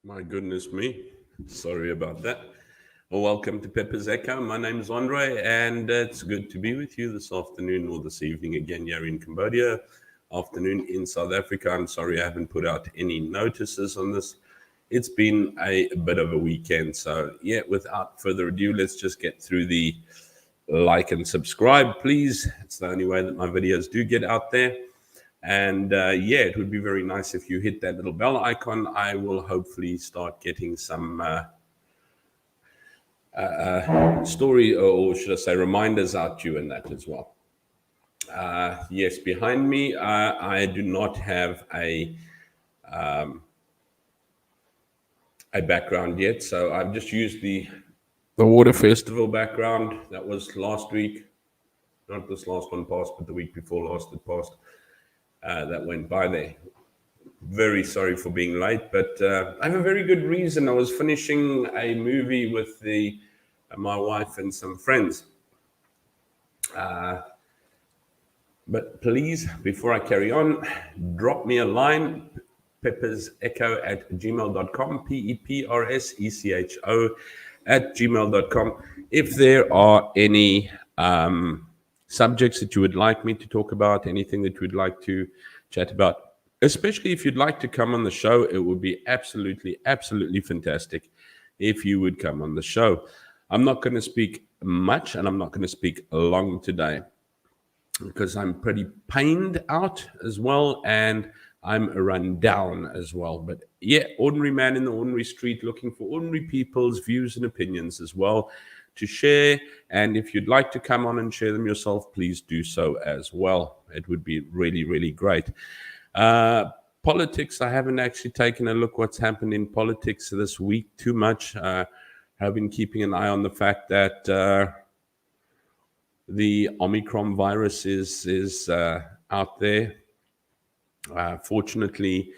My goodness me. Sorry about that. Well, welcome to Pepper's Echo. My name is Andre, and it's good to be with you this afternoon or this evening again here in Cambodia, afternoon in South Africa. I'm sorry I haven't put out any notices on this. It's been a bit of a weekend. So, yeah, without further ado, let's just get through the like and subscribe, please. It's the only way that my videos do get out there. And yeah, it would be very nice if you hit that little bell icon. I will hopefully start getting some story, or should I say, reminders out to you in that as well. Yes, behind me, I do not have a background yet, so I've just used the water festival background that was last week. Not this last one passed, but the week before last it passed. That went by there. Very sorry for being late, but I have a very good reason. I was finishing a movie with my wife and some friends. But please, before I carry on, drop me a line, peppersecho@gmail.com, PEPRSECHO@gmail.com. If there are any subjects that you would like me to talk about, anything that you would like to chat about, especially if you'd like to come on the show, it would be absolutely, absolutely fantastic if you would come on the show. I'm not going to speak much and I'm not going to speak long today because I'm pretty pained out as well and I'm run down as well. But yeah, ordinary man in the ordinary street looking for ordinary people's views and opinions as well to share. And if you'd like to come on and share them yourself, please do so as well. It would be really, really great. Politics, I haven't actually taken a look what's happened in politics this week too much. I've been keeping an eye on the fact that the Omicron virus is out there. Fortunately,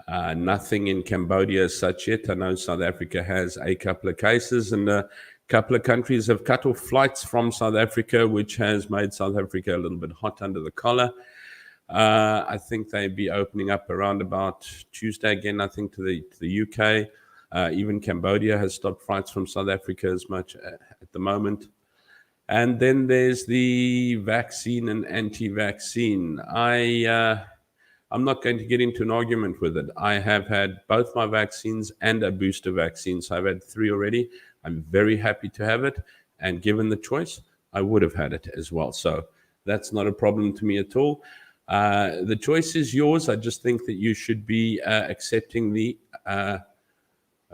nothing in Cambodia as such yet. I know South Africa has a couple of cases, and a couple of countries have cut off flights from South Africa, which has made South Africa a little bit hot under the collar. I think they'll be opening up around about Tuesday again, I think, to the UK. Even Cambodia has stopped flights from South Africa as much at the moment. And then there's the vaccine and anti-vaccine. I'm not going to get into an argument with it. I have had both my vaccines and a booster vaccine. So I've had 3 already. I'm very happy to have it. And given the choice, I would have had it as well. So that's not a problem to me at all. The choice is yours. I just think that you should be accepting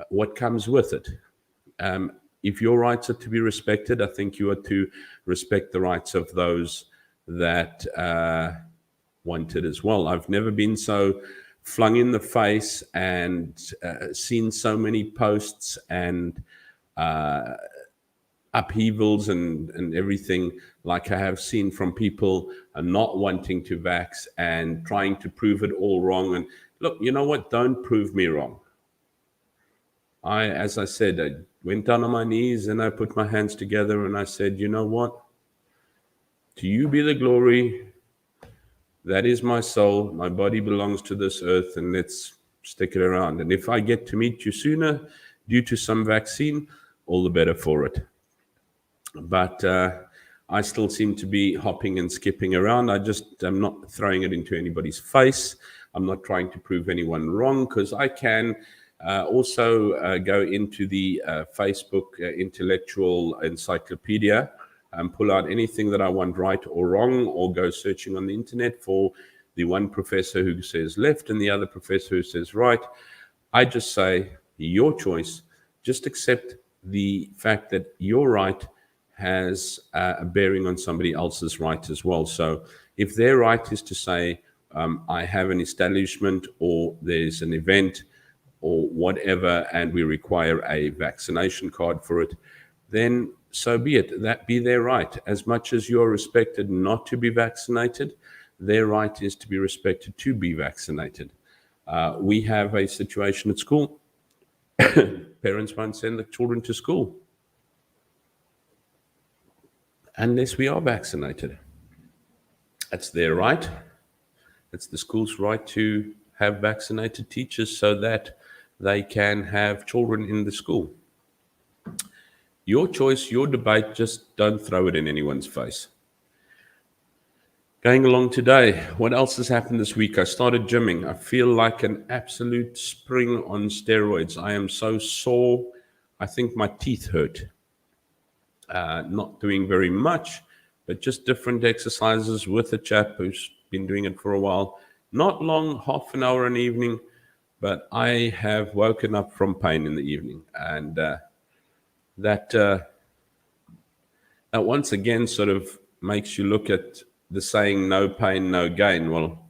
what comes with it. If your rights are to be respected, I think you are to respect the rights of those that want it as well. I've never been so flung in the face and seen so many posts and upheavals and everything like I have seen from people not wanting to vax and trying to prove it all wrong. And look, you know what? Don't prove me wrong. As I said, I went down on my knees and I put my hands together and I said, you know what? To you be the glory. That is my soul. My body belongs to this earth, and let's stick it around. And if I get to meet you sooner due to some vaccine, all the better for it. But I still seem to be hopping and skipping around. I'm not throwing it into anybody's face. I'm not trying to prove anyone wrong, because I can also go into the Facebook intellectual encyclopedia and pull out anything that I want right or wrong, or go searching on the internet for the one professor who says left and the other professor who says right. I just say, your choice. Just accept the fact that your right has a bearing on somebody else's right as well. So if their right is to say, I have an establishment or there's an event or whatever, and we require a vaccination card for it, then so be it. That be their right. As much as you're respected not to be vaccinated, their right is to be respected to be vaccinated. We have a situation at school. Parents won't send the children to school unless we are vaccinated. That's their right. It's the school's right to have vaccinated teachers so that they can have children in the school. Your choice, your debate, just don't throw it in anyone's face. Going along today, what else has happened this week? I started gymming. I feel like an absolute spring on steroids. I am so sore. I think my teeth hurt. Not doing very much, but just different exercises with a chap who's been doing it for a while. Not long, half an hour an evening, but I have woken up from pain in the evening. And that once again sort of makes you look at the saying, no pain, no gain. Well,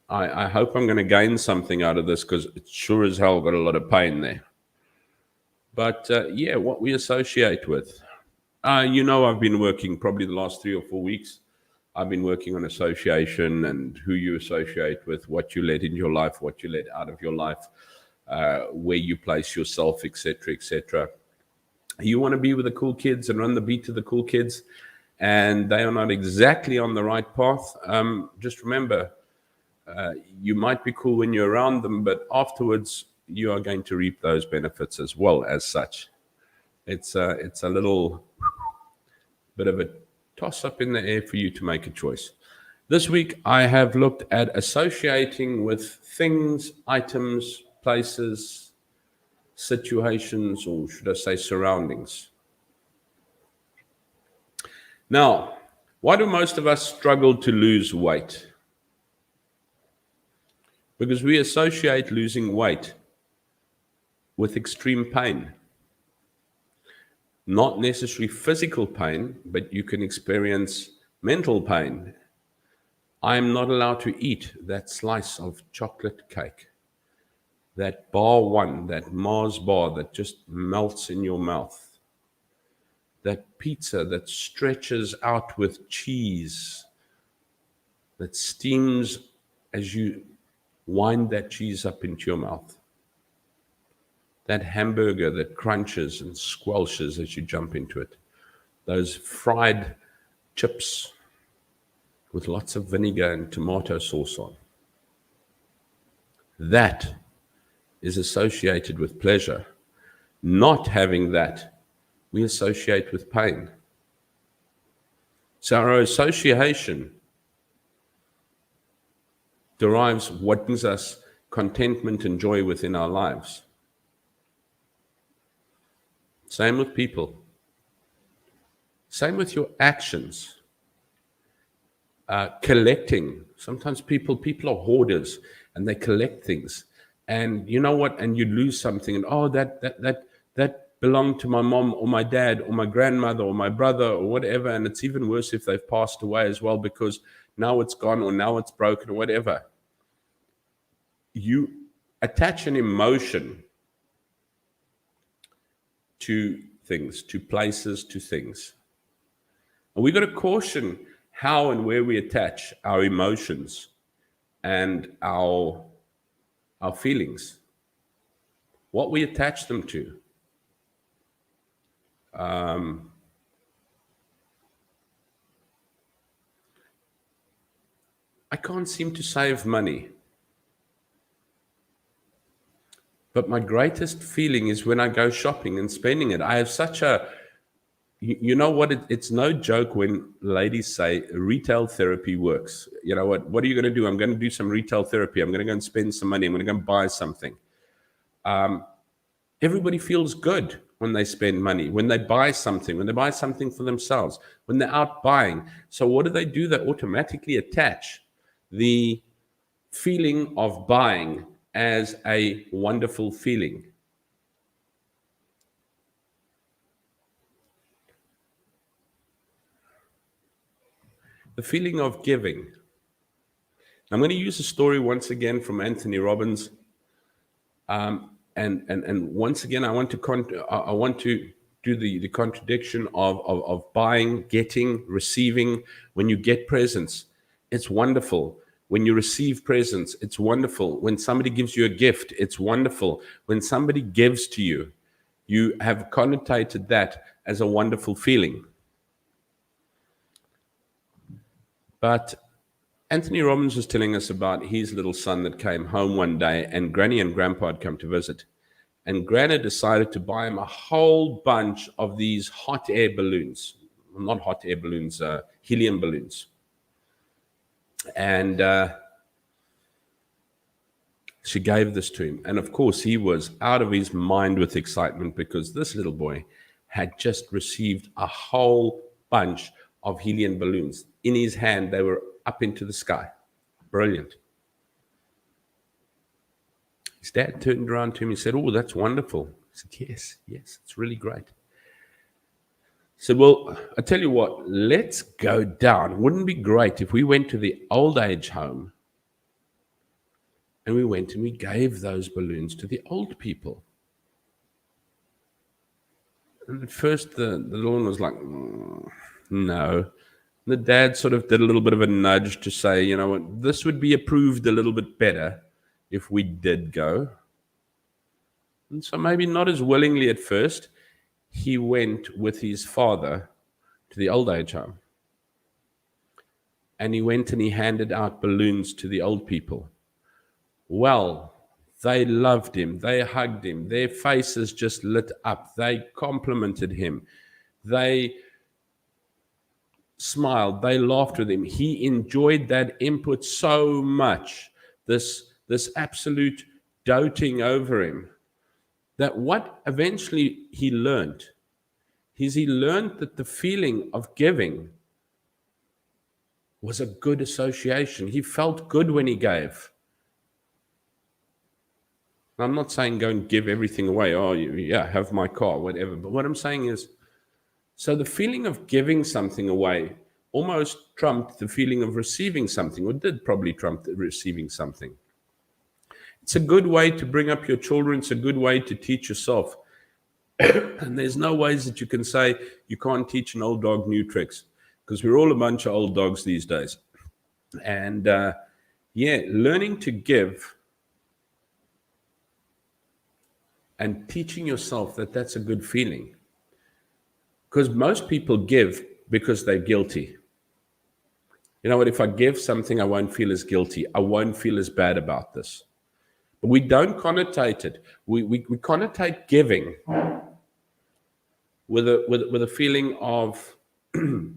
I hope I'm going to gain something out of this, because it sure as hell got a lot of pain there. But yeah, what we associate with. I've been working probably the last 3 or 4 weeks. I've been working on association and who you associate with, what you let in your life, what you let out of your life, where you place yourself, etc., etc. You want to be with the cool kids and run the beat to the cool kids, and they are not exactly on the right path. Just remember, you might be cool when you're around them, but afterwards you are going to reap those benefits as well as such. It's a little bit of a toss up in the air for you to make a choice. This week I have looked at associating with things, items, places, situations, or should I say surroundings. Now, why do most of us struggle to lose weight? Because we associate losing weight with extreme pain. Not necessarily physical pain, but you can experience mental pain. I'm not allowed to eat that slice of chocolate cake, that bar one, that Mars bar that just melts in your mouth, that pizza that stretches out with cheese, that steams as you wind that cheese up into your mouth, that hamburger that crunches and squelches as you jump into it, those fried chips with lots of vinegar and tomato sauce on. That is associated with pleasure. Not having that, we associate with pain. So our association derives what brings us contentment and joy within our lives. Same with people. Same with your actions. Collecting. Sometimes people are hoarders and they collect things. And you know what? And you lose something. And that belonged to my mom or my dad or my grandmother or my brother or whatever. And it's even worse if they've passed away as well, because now it's gone or now it's broken or whatever. You attach an emotion to things, to places, to things. And we've got to caution how and where we attach our emotions and our feelings, what we attach them to. I can't seem to save money. But my greatest feeling is when I go shopping and spending it. I have such a, you know what, it's no joke when ladies say retail therapy works. You know what are you going to do? I'm going to do some retail therapy. I'm going to go and spend some money. I'm going to go and buy something. Everybody feels good when they spend money, when they buy something for themselves, when they're out buying. So what do? They automatically attach the feeling of buying as a wonderful feeling. The feeling of giving. I'm going to use a story once again from Anthony Robbins. And once again, I want to do the contradiction of buying, getting, receiving. When you get presents, it's wonderful. When you receive presents, it's wonderful. When somebody gives you a gift, it's wonderful. When somebody gives to you, you have connotated that as a wonderful feeling. But Anthony Robbins was telling us about his little son that came home one day, and Granny and Grandpa had come to visit. And Grana decided to buy him a whole bunch of these hot air balloons. Well, not hot air balloons, helium balloons. And she gave this to him. And of course, he was out of his mind with excitement because this little boy had just received a whole bunch of helium balloons. In his hand, they were up into the sky. Brilliant. His dad turned around to him and said, "Oh, that's wonderful." He said, yes, it's really great. He said, "Well, I tell you what, let's go down. Wouldn't it be great if we went to the old age home and we went and we gave those balloons to the old people?" And at first, the little one was like, no. The dad sort of did a little bit of a nudge to say, you know what, this would be approved a little bit better if we did go. And so maybe not as willingly at first, he went with his father to the old age home. And he went and he handed out balloons to the old people. Well, they loved him. They hugged him. Their faces just lit up. They complimented him. They smiled. They laughed with him. He enjoyed that input so much, this absolute doting over him, that what eventually he learned is he learned that the feeling of giving was a good association. He felt good when he gave. I'm not saying go and give everything away. Oh, yeah, have my car, whatever. But what I'm saying is, so the feeling of giving something away almost trumped the feeling of receiving something, or did probably trump receiving something. It's a good way to bring up your children. It's a good way to teach yourself. And there's no ways that you can say you can't teach an old dog new tricks, because we're all a bunch of old dogs these days. And learning to give and teaching yourself that that's a good feeling. Because most people give because they're guilty. You know what? If I give something, I won't feel as guilty. I won't feel as bad about this. But we don't connotate it. We connotate giving with a feeling of, I'm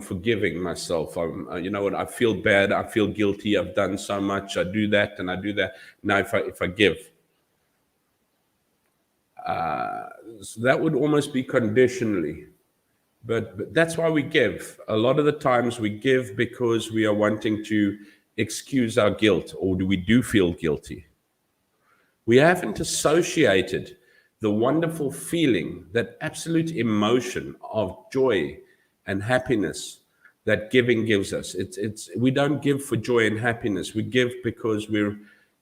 forgiving myself. You know what? I feel bad. I feel guilty. I've done so much. I do that and I do that. Now, if I give, so that would almost be conditionally. But that's why we give. A lot of the times we give because we are wanting to excuse our guilt, or we do feel guilty. We haven't associated the wonderful feeling, that absolute emotion of joy and happiness that giving gives us. We don't give for joy and happiness. We give because we're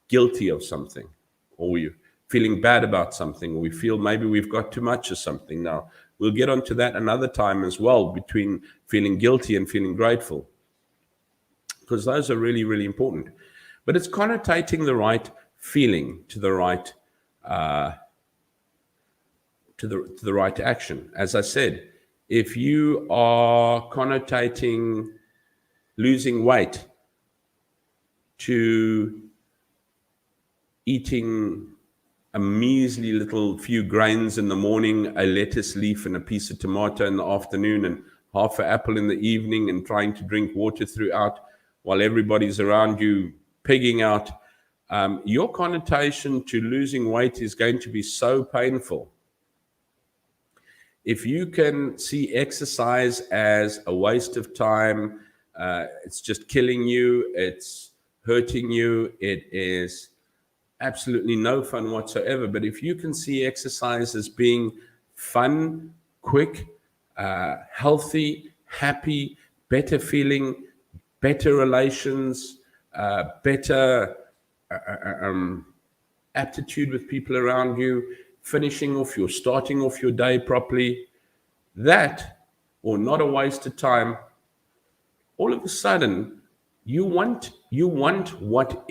guilty of something, or we're feeling bad about something, or we feel maybe we've got too much of something. Now, we'll get onto that another time as well, between feeling guilty and feeling grateful, because those are really, really important. But it's connotating the right feeling to the right to the right action. As I said, if you are connotating losing weight to eating a measly little few grains in the morning, a lettuce leaf and a piece of tomato in the afternoon, and half an apple in the evening, and trying to drink water throughout while everybody's around you pigging out, your connotation to losing weight is going to be so painful. If you can see exercise as a waste of time, it's just killing you, it's hurting you, it is absolutely no fun whatsoever. But if you can see exercise as being fun, quick, healthy, happy, better feeling, better relations, better aptitude with people around you, finishing off starting off your day properly, that, or not a waste of time, all of a sudden you want what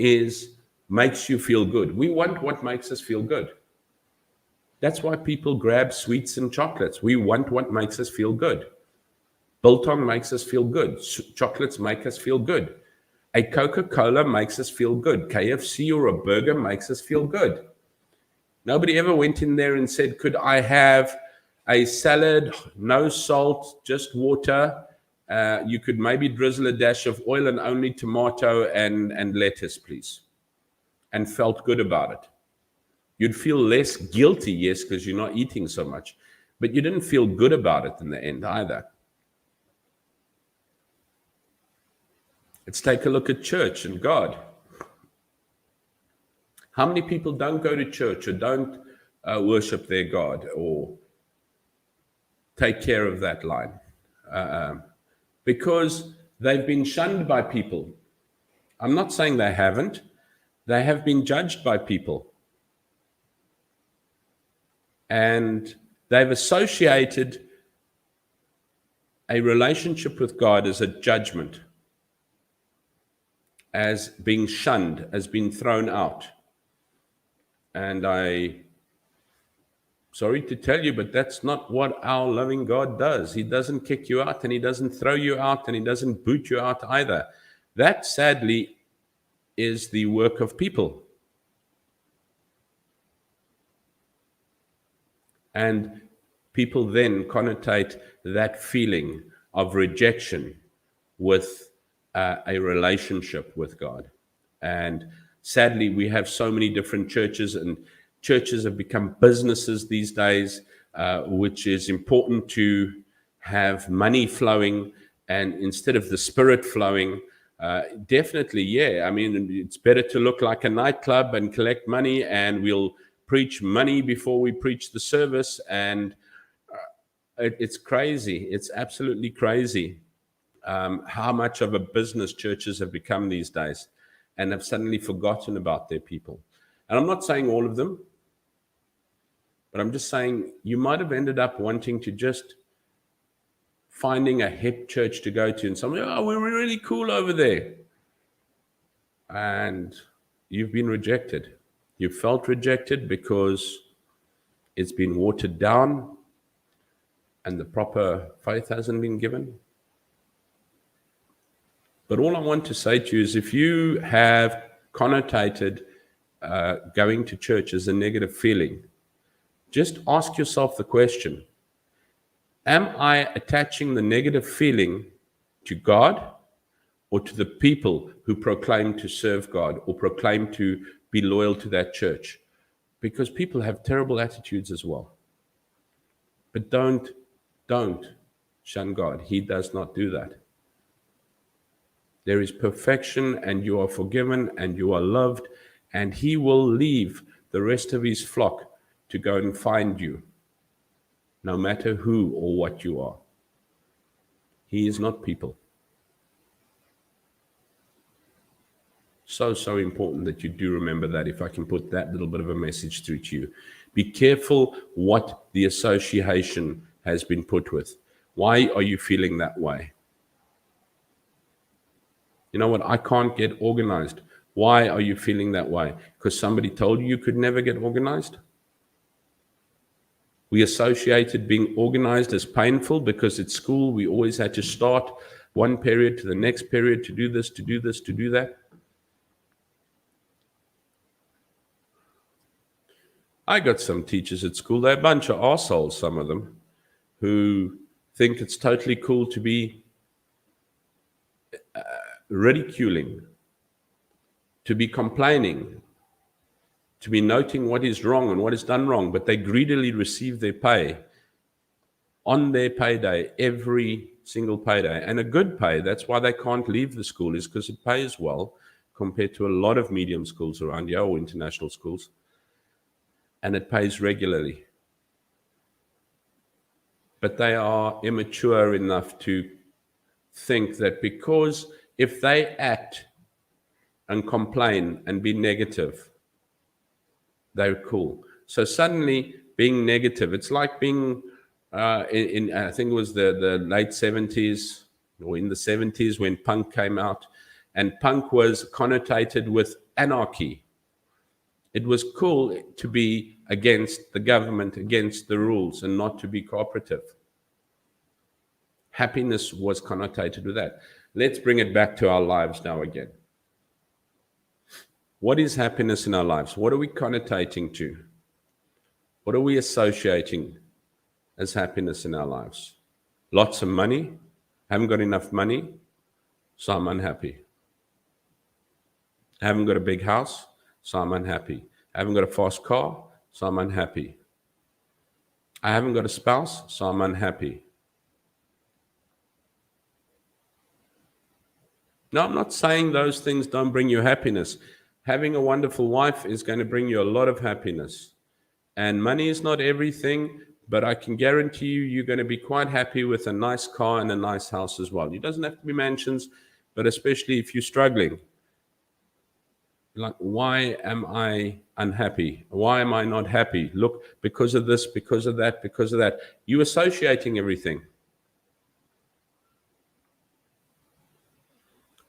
makes you feel good. We want what makes us feel good. That's why people grab sweets and chocolates. We want what makes us feel good. Biltong makes us feel good. Chocolates make us feel good. A Coca-Cola makes us feel good. KFC or a burger makes us feel good. Nobody ever went in there and said, could I have a salad, no salt, just water? You could maybe drizzle a dash of oil and only tomato and lettuce, please. And felt good about it. You'd feel less guilty, yes, because you're not eating so much. But you didn't feel good about it in the end either. Let's take a look at church and God. How many people don't go to church or don't worship their God or take care of that line? Because they've been shunned by people. I'm not saying they haven't. They have been judged by people. And they've associated a relationship with God as a judgment, as being shunned, as being thrown out. And sorry to tell you, but that's not what our loving God does. He doesn't kick you out, and he doesn't throw you out, and he doesn't boot you out either. That, sadly, is the work of people. And people then connotate that feeling of rejection with a relationship with God. And sadly, we have so many different churches, and churches have become businesses these days, which is important to have money flowing, and instead of the spirit flowing. Definitely, yeah. I mean, it's better to look like a nightclub and collect money, and we'll preach money before we preach the service. And it's crazy. It's absolutely crazy how much of a business churches have become these days, and have suddenly forgotten about their people. And I'm not saying all of them, but I'm just saying you might have ended up wanting to just finding a hip church to go to, and somebody, oh, we're really cool over there. And you've been rejected. You felt rejected because it's been watered down and the proper faith hasn't been given. But all I want to say to you is, if you have connotated going to church as a negative feeling, just ask yourself the question, am I attaching the negative feeling to God or to the people who proclaim to serve God or proclaim to be loyal to that church? Because people have terrible attitudes as well. But don't shun God. He does not do that. There is perfection, and you are forgiven, and you are loved, and he will leave the rest of his flock to go and find you, no matter who or what you are. He is not people. So important that you do remember that, if I can put that little bit of a message through to you. Be careful what the association has been put with. Why are you feeling that way? You know what? I can't get organized. Why are you feeling that way? Because somebody told you could never get organized? We associated being organized as painful because at school we always had to start one period to the next period to do this, to do this, to do that. I got some teachers at school, they're a bunch of arseholes, some of them, who think it's totally cool to be ridiculing, to be complaining, to be noting what is wrong and what is done wrong, but they greedily receive their pay on their payday, every single payday, and a good pay. That's why they can't leave the school, is because it pays well compared to a lot of medium schools around here or international schools, and it pays regularly. But they are immature enough to think that because if they act and complain and be negative, they're cool. So suddenly being negative, it's like being in I think it was the late 70s or in the 70s when punk came out, and punk was connotated with anarchy. It was cool to be against the government, against the rules, and not to be cooperative. Happiness was connotated with that. Let's bring it back to our lives now again. What is happiness in our lives? What are we connotating to? What are we associating as happiness in our lives? Lots of money. Haven't got enough money, so I'm unhappy. I haven't got a big house, so I'm unhappy. I haven't got a fast car, so I'm unhappy. I haven't got a spouse, so I'm unhappy. No, I'm not saying those things don't bring you happiness. Having a wonderful wife is going to bring you a lot of happiness. And money is not everything, but I can guarantee you, you're going to be quite happy with a nice car and a nice house as well. It doesn't have to be mansions, but especially if you're struggling. Like, why am I unhappy? Why am I not happy? Look, because of this, because of that, because of that. You're associating everything.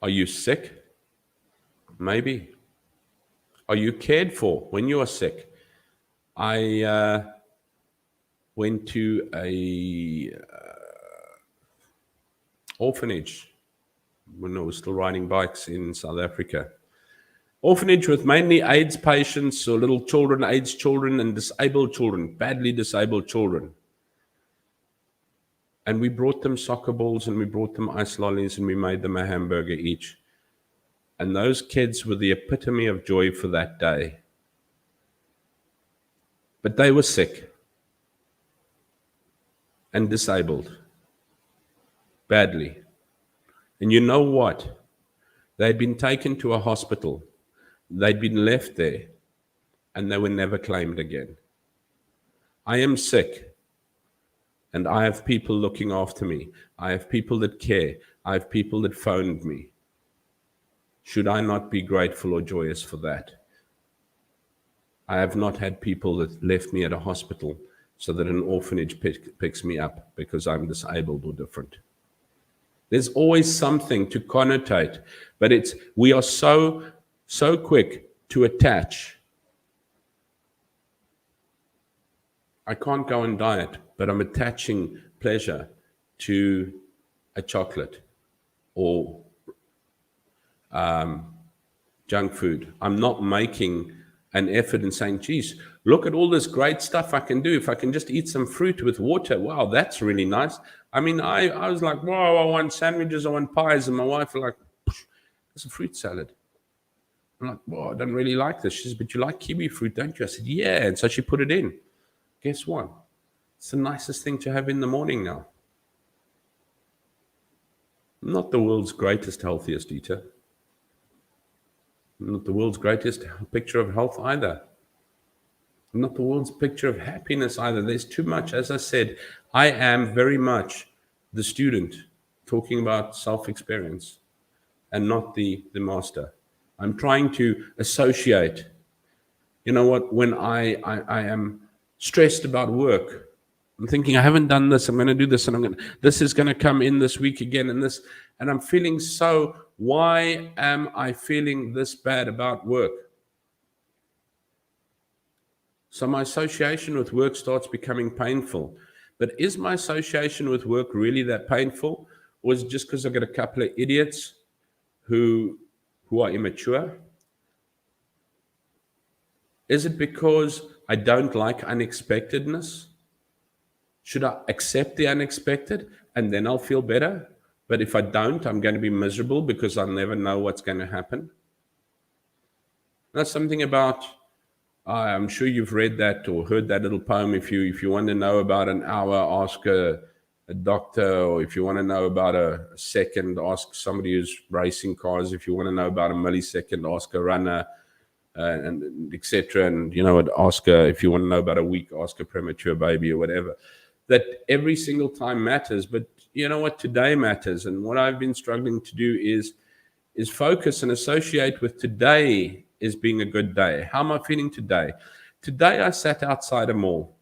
Are you sick? Maybe. Are you cared for when you are sick? I went to a orphanage when I was still riding bikes in South Africa. Orphanage with mainly AIDS patients or little children, AIDS children and disabled children, badly disabled children. And we brought them soccer balls and we brought them ice lollies and we made them a hamburger each. And those kids were the epitome of joy for that day. But they were sick and disabled badly. And you know what? They'd been taken to a hospital. They'd been left there and they were never claimed again. I am sick and I have people looking after me. I have people that care. I have people that phoned me. Should I not be grateful or joyous for that? I have not had people that left me at a hospital so that an orphanage picks me up because I'm disabled or different. There's always something to connotate, but we are so quick to attach. I can't go on diet, but I'm attaching pleasure to a chocolate or junk food. I'm not making an effort and saying, geez, look at all this great stuff I can do. If I can just eat some fruit with water, wow, that's really nice. I mean, I was like, wow, I want sandwiches, I want pies. And my wife was like, it's a fruit salad. I'm like, well, I don't really like this. She says, but you like kiwi fruit, don't you? I said, yeah. And so she put it in. Guess what? It's the nicest thing to have in the morning now. I'm not the world's greatest, healthiest eater. I'm not the world's greatest picture of health either. I'm not the world's picture of happiness either. There's too much. As I said, I am very much the student talking about self-experience and not the master. I'm trying to associate. You know what? When I am stressed about work, I'm thinking, I haven't done this. I'm going to do this, and this is going to come in this week again, and this, and I'm feeling so. Why am I feeling this bad about work? So my association with work starts becoming painful. But is my association with work really that painful, or is it just because I've got a couple of idiots who are immature? Is it because I don't like unexpectedness? Should I accept the unexpected and then I'll feel better? But if I don't, I'm going to be miserable because I'll never know what's going to happen. That's something about, I'm sure you've read that or heard that little poem. If you want to know about an hour, ask a doctor, or if you want to know about a second, ask somebody who's racing cars. If you want to know about a millisecond, ask a runner, and etc. And ask if you want to know about a week, ask a premature baby or whatever. That every single time matters, but you know what? Today matters. And what I've been struggling to do is focus and associate with today as being a good day. How am I feeling today? Today I sat outside a mall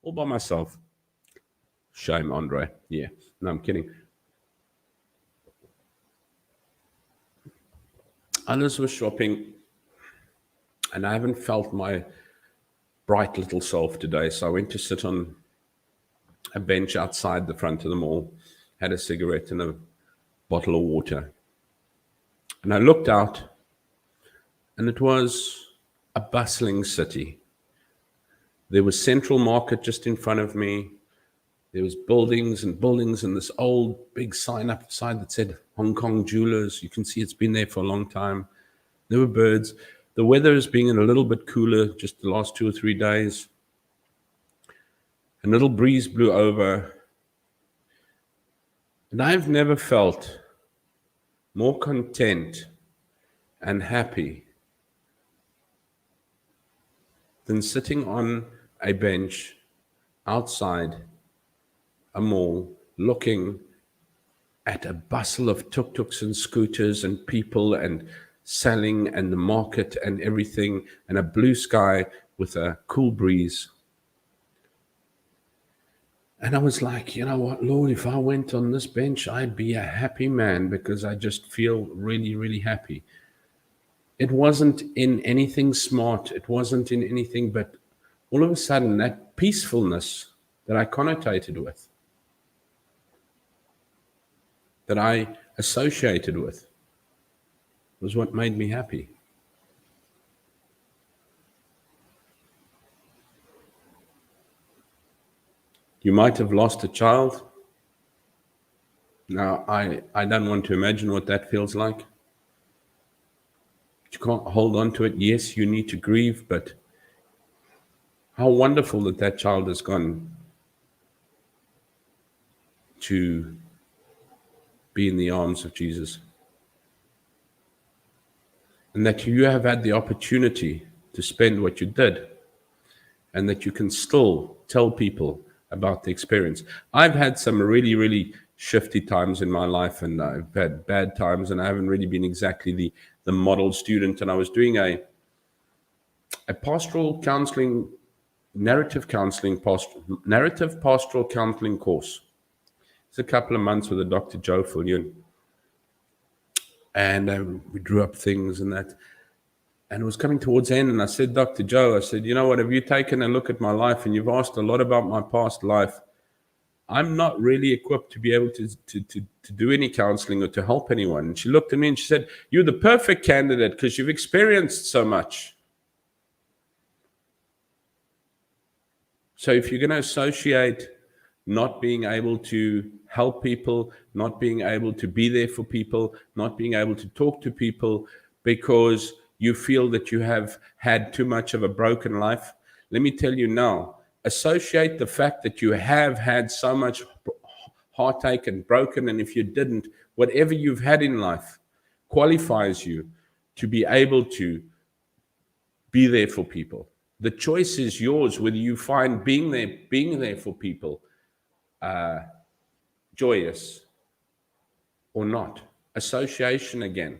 all by myself. Shame, Andre. Yeah, no, I'm kidding. Others were shopping, and I haven't felt my bright little self today. So I went to sit on a bench outside the front of the mall, had a cigarette and a bottle of water. And I looked out, And it was a bustling city. There was Central Market just in front of me. There was buildings and buildings and this old big sign up outside that said Hong Kong Jewelers. You can see it's been there for a long time. There were birds. The weather is being a little bit cooler just the last 2 or 3 days. A little breeze blew over. And I've never felt more content and happy than sitting on a bench outside a mall looking at a bustle of tuk-tuks and scooters and people and selling and the market and everything and a blue sky with a cool breeze. And I was like, you know what, Lord, if I went on this bench, I'd be a happy man because I just feel really, really happy. It wasn't in anything smart. It wasn't in anything, but all of a sudden that peacefulness that I connotated with, that I associated with, was what made me happy. You might have lost a child. Now, I don't want to imagine what that feels like. You can't hold on to it. Yes, you need to grieve, but how wonderful that that child has gone to be in the arms of Jesus. And that you have had the opportunity to spend what you did, and that you can still tell people about the experience. I've had some really, really shifty times in my life, and I've had bad times, and I haven't really been exactly the model student. And I was doing a pastoral counseling, narrative pastoral counseling course. It's a couple of months with a Dr. Joe Fillion. And we drew up things and that. And it was coming towards the end, and I said, Dr. Joe, I said, you know what, have you taken a look at my life and you've asked a lot about my past life? I'm not really equipped to be able to do any counseling or to help anyone. And she looked at me and she said, you're the perfect candidate because you've experienced so much. So if you're going to associate not being able to help people, not being able to be there for people, not being able to talk to people because you feel that you have had too much of a broken life, let me tell you now, associate the fact that you have had so much heartache and broken, and if you didn't, whatever you've had in life qualifies you to be able to be there for people. The choice is yours, whether you find being there for people joyous or not. Association again.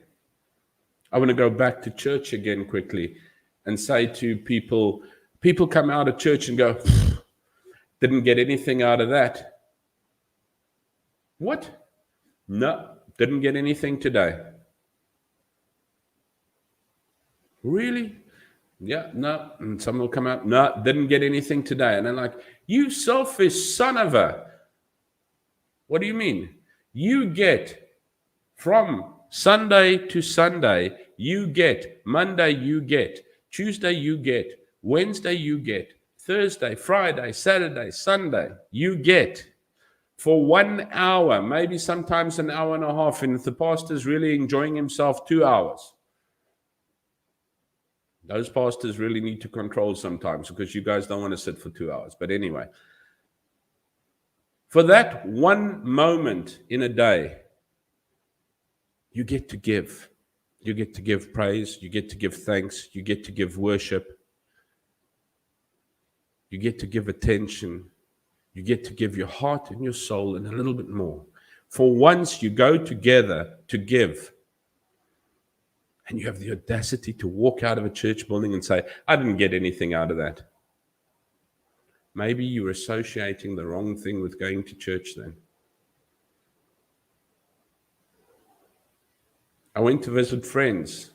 I want to go back to church again quickly and say to people come out of church and go, didn't get anything out of that. What? No, didn't get anything today. Really? Yeah, no. And some will come out, no, didn't get anything today. And they're like, you selfish son of a. What do you mean? You get from Sunday to Sunday, you get Monday, you get Tuesday, you get Wednesday, you get Thursday, Friday, Saturday, Sunday, you get for 1 hour, maybe sometimes an hour and a half. And if the pastor's really enjoying himself, 2 hours. Those pastors really need to control sometimes because you guys don't want to sit for 2 hours. But anyway, for that one moment in a day, you get to give. You get to give praise. You get to give thanks. You get to give worship. You get to give attention. You get to give your heart and your soul and a little bit more. For once you go together to give, and you have the audacity to walk out of a church building and say, I didn't get anything out of that. Maybe you're associating the wrong thing with going to church then. I went to visit friends.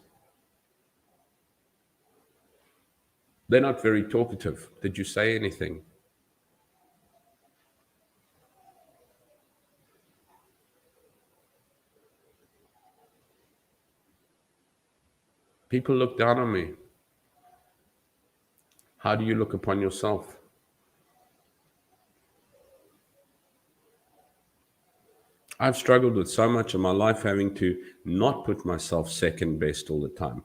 They're not very talkative. Did you say anything? People look down on me. How do you look upon yourself? I've struggled with so much of my life having to not put myself second best all the time,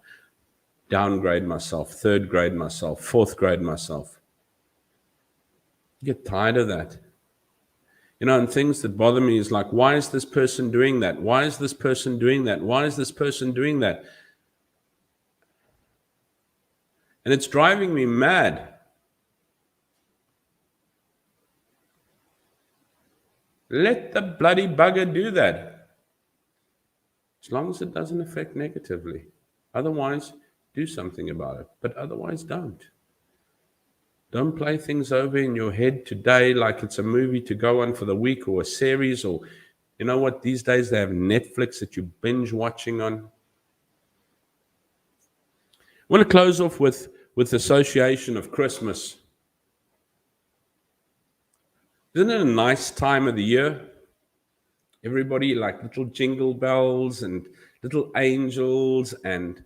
downgrade myself, third grade myself, fourth grade myself. You get tired of that. And things that bother me is like, why is this person doing that? Why is this person doing that? Why is this person doing that? And it's driving me mad. Let the bloody bugger do that. As long as it doesn't affect negatively. Otherwise, do something about it. But otherwise, don't. Don't play things over in your head today like it's a movie to go on for the week or a series, or you know what? These days they have Netflix that you binge watching on. I want to close off with the association of Christmas. Isn't it a nice time of the year? Everybody like little jingle bells and little angels and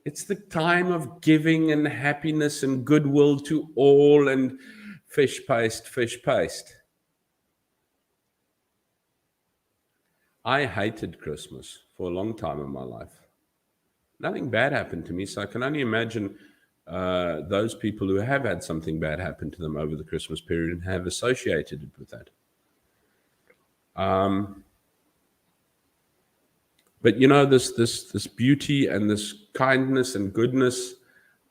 it's the time of giving and happiness and goodwill to all and fish paste. I hated Christmas for a long time in my life. Nothing bad happened to me, so I can only imagine those people who have had something bad happen to them over the Christmas period and have associated it with that. But this beauty and this kindness and goodness.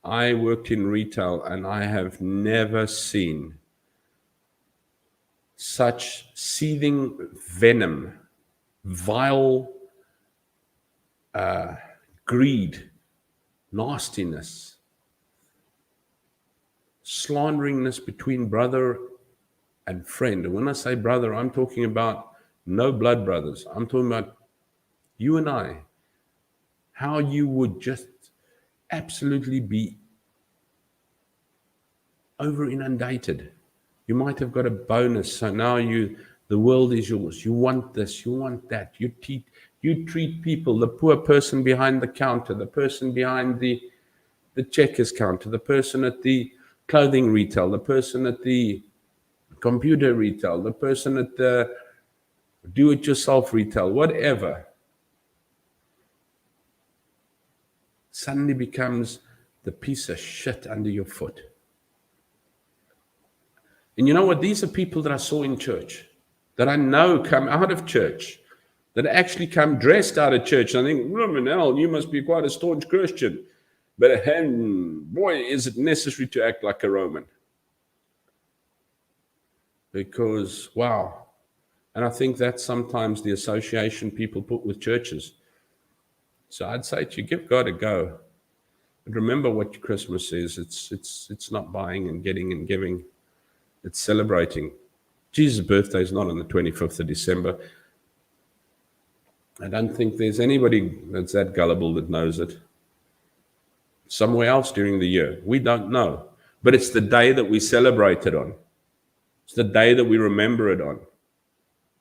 I worked in retail and I have never seen such seething venom, vile greed, nastiness, slanderingness between brother and friend. And when I say brother, I'm talking about no blood brothers. I'm talking about you and I. How you would just absolutely be over inundated. You might have got a bonus, so now the world is yours. You want this, you want that. You treat people, the poor person behind the counter, the person behind the checkers counter, the person at the clothing retail, the person at the computer retail, the person at the do-it-yourself retail, whatever, suddenly becomes the piece of shit under your foot. And you know what? These are people that I saw in church, that I know come out of church, that actually come dressed out of church. And I think, Manel, you must be quite a staunch Christian. But boy, is it necessary to act like a Roman. Because, wow. And I think that's sometimes the association people put with churches. So I'd say to you, give God a go. But remember what Christmas is. It's not buying and getting and giving. It's celebrating. Jesus' birthday is not on the 25th of December. I don't think there's anybody that's that gullible that knows it. Somewhere else during the year. We don't know. But it's the day that we celebrate it on. It's the day that we remember it on.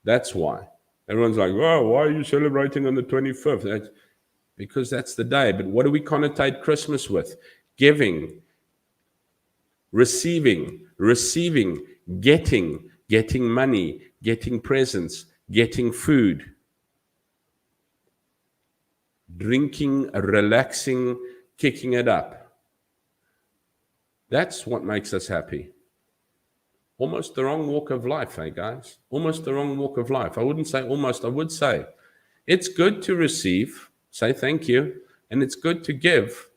That's why. Everyone's like, oh, why are you celebrating on the 25th? Because that's the day. But what do we connotate Christmas with? Giving, receiving, getting money, getting presents, getting food, drinking, relaxing, kicking it up. That's what makes us happy. Almost the wrong walk of life, guys? Almost the wrong walk of life. I wouldn't say almost, I would say. It's good to receive, say thank you, and it's good to give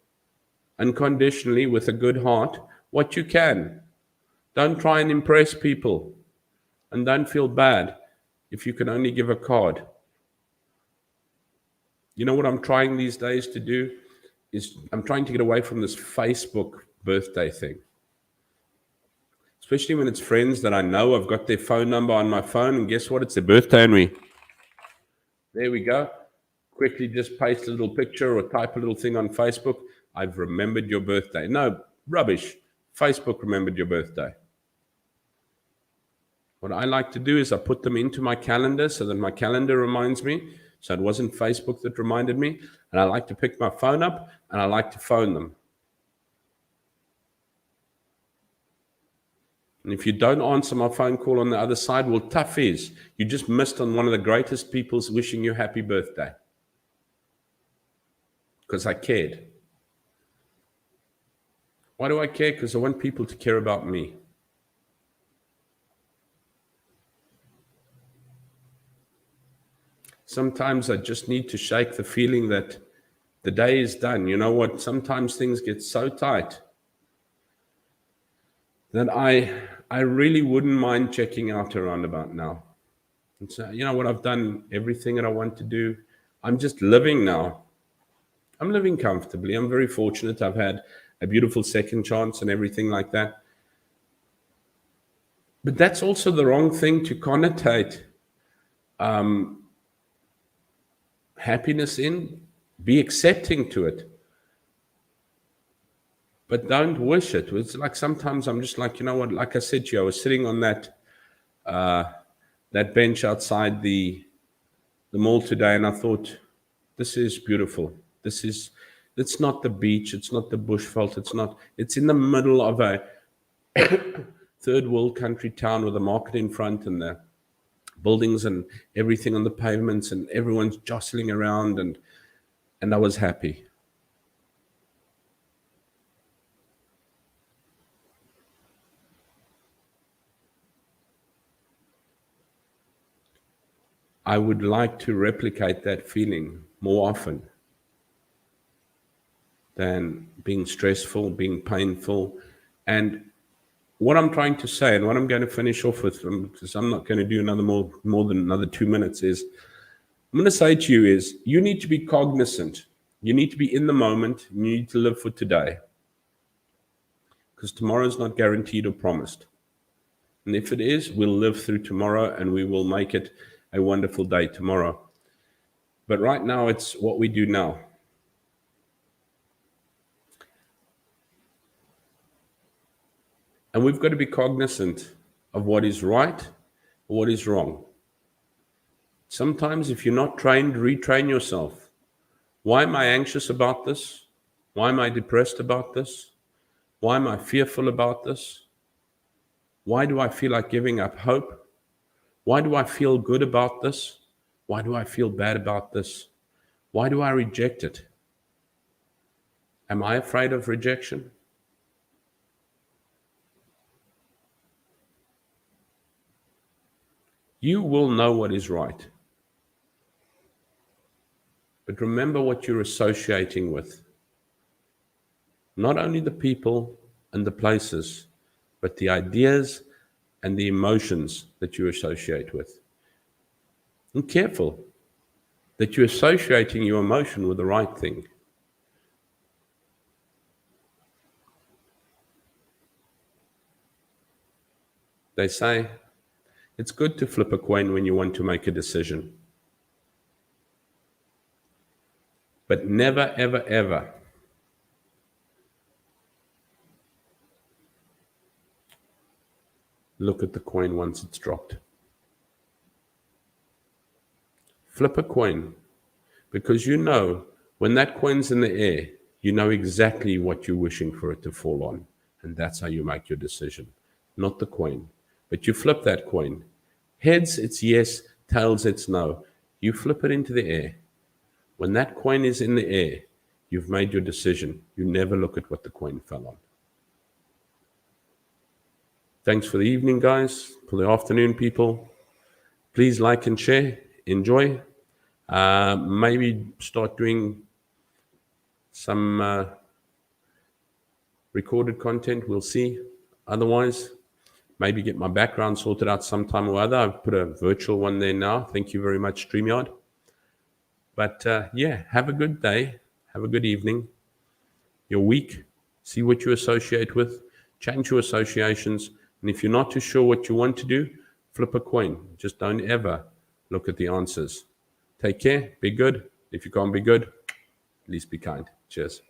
unconditionally with a good heart what you can. Don't try and impress people, and don't feel bad if you can only give a card. You know what I'm trying these days to do is I'm trying to get away from this Facebook birthday thing. Especially when it's friends that I know. I've got their phone number on my phone, and guess what? It's their birthday, and there we go. Quickly just paste a little picture or type a little thing on Facebook. I've remembered your birthday. No, rubbish. Facebook remembered your birthday. What I like to do is I put them into my calendar so that my calendar reminds me. So it wasn't Facebook that reminded me. And I like to pick my phone up and I like to phone them. And if you don't answer my phone call on the other side, well, tough is. You just missed on one of the greatest people's wishing you happy birthday. Because I cared. Why do I care? Because I want people to care about me. Sometimes I just need to shake the feeling that the day is done. You know what? Sometimes things get so tight that I really wouldn't mind checking out around about now. And so, you know what? I've done everything that I want to do. I'm just living now. I'm living comfortably. I'm very fortunate. I've had a beautiful second chance and everything like that. But that's also the wrong thing to connotate happiness in. Be accepting to it. But don't wish it. It's like sometimes I'm just like, you know what? Like I said to you, I was sitting on that bench outside the mall today, and I thought, this is beautiful. It's not the beach. It's not the bushveld. It's in the middle of a third world country town with a market in front and the buildings and everything on the pavements and everyone's jostling around, and I was happy. I would like to replicate that feeling more often than being stressful, being painful. And what I'm trying to say, and what I'm going to finish off with, because I'm not going to do more than another 2 minutes, is I'm going to say to you is you need to be cognizant. You need to be in the moment. You need to live for today. Because tomorrow is not guaranteed or promised. And if it is, we'll live through tomorrow and we will make it a wonderful day tomorrow. But right now, it's what we do now. And we've got to be cognizant of what is right or what is wrong. Sometimes if you're not trained, retrain yourself. Why am I anxious about this? Why am I depressed about this? Why am I fearful about this? Why do I feel like giving up hope? Why do I feel good about this? Why do I feel bad about this? Why do I reject it? Am I afraid of rejection? You will know what is right. But remember what you're associating with. Not only the people and the places, but the ideas and the emotions that you associate with. And careful that you're associating your emotion with the right thing. They say it's good to flip a coin when you want to make a decision. But never, ever, ever look at the coin once it's dropped. Flip a coin, because you know when that coin's in the air, you know exactly what you're wishing for it to fall on. And that's how you make your decision, not the coin. But you flip that coin. Heads, it's yes. Tails, it's no. You flip it into the air. When that coin is in the air, you've made your decision. You never look at what the coin fell on. Thanks for the evening, guys. For the afternoon, people. Please like and share. Enjoy. Maybe start doing some recorded content. We'll see. Otherwise, maybe get my background sorted out sometime or other. I've put a virtual one there now. Thank you very much, StreamYard. But yeah, have a good day. Have a good evening. Your week. See what you associate with. Change your associations. And if you're not too sure what you want to do, flip a coin. Just don't ever look at the answers. Take care. Be good. If you can't be good, at least be kind. Cheers.